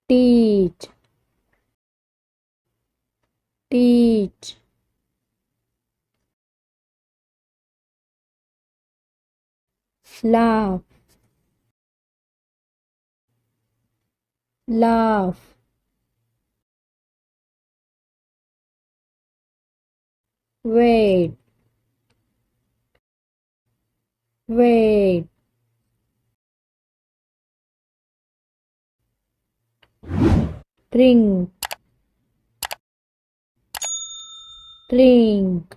teach, teach, laugh, laugh, wait, wait, drink, drink,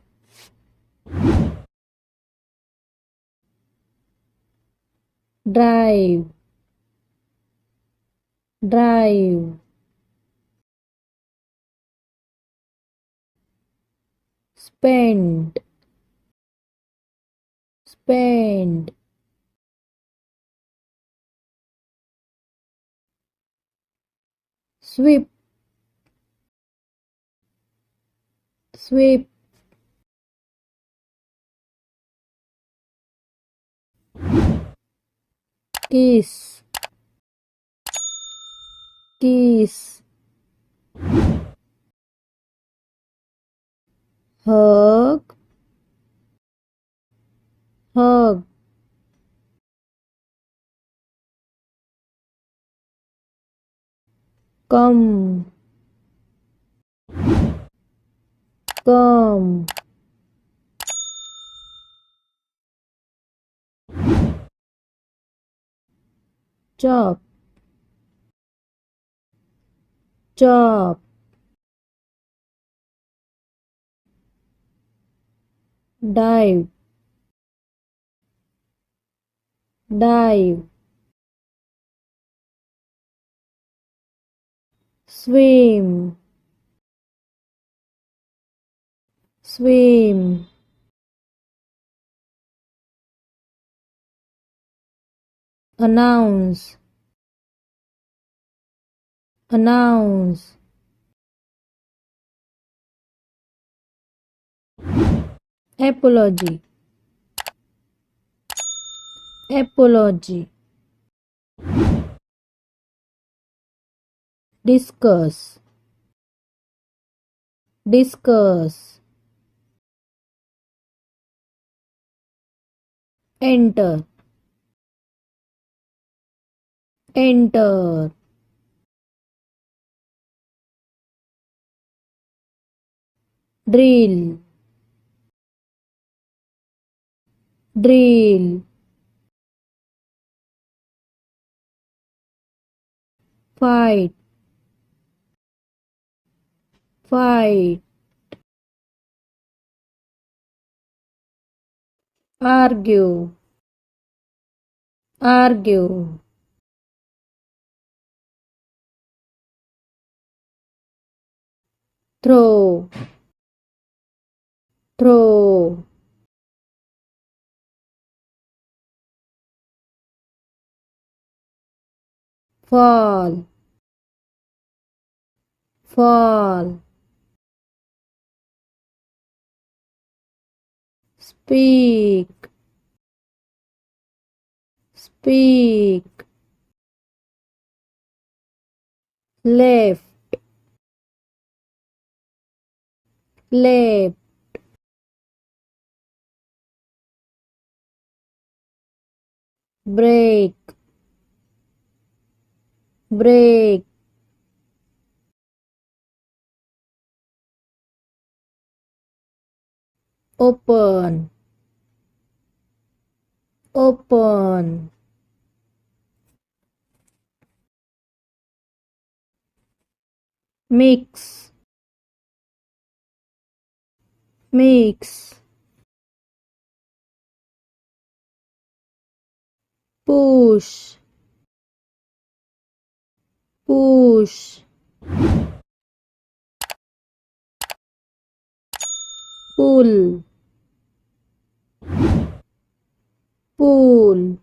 drive, drive, spend, spend, sweep, sweep, kiss, kiss, hug, hug, come, come, chop, chop, dive, dive, swim, swim, announce, announce, apology, apology, discuss, discuss, enter, enter, drill, drill, fight, fight, argue, argue, throw, throw, fall, fall, speak, speak, left, left, break, break, open, open, mix, mix, push, push, pull, pull,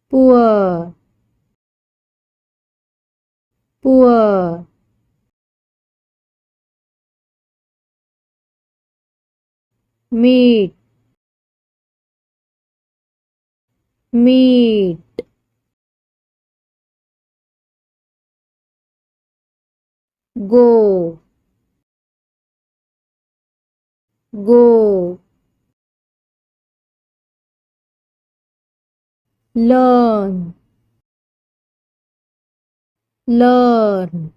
poor, poor, meet, meet, go, go, learn, learn,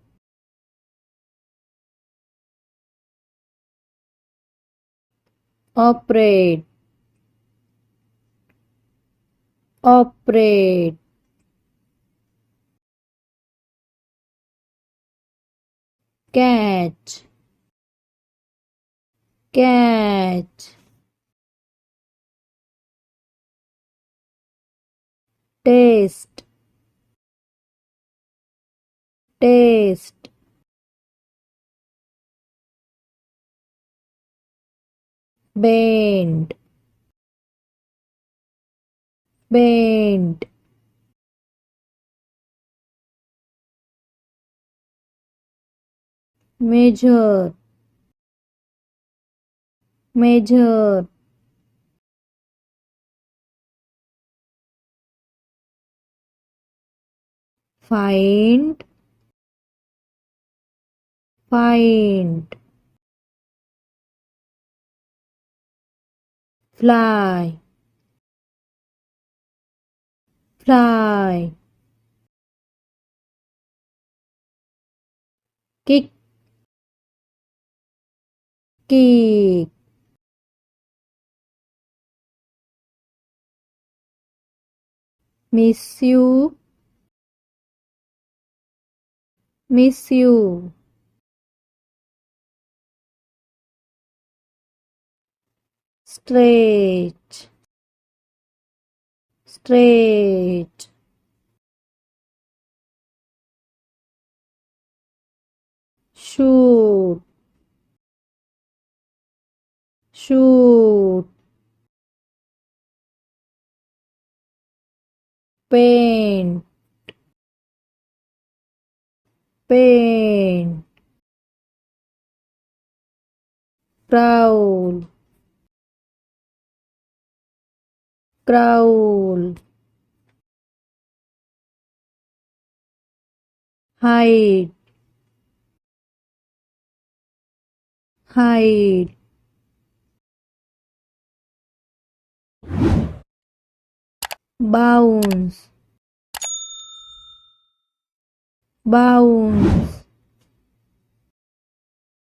operate, operate, catch, catch, taste, taste, bend, bend, measure, measure, find, find, fly, fly, kick, kick, miss you, miss you, stretch, stretch, shoot, shoot, paint, paint, prowl, prowl, hide, hide, bounce, bounce,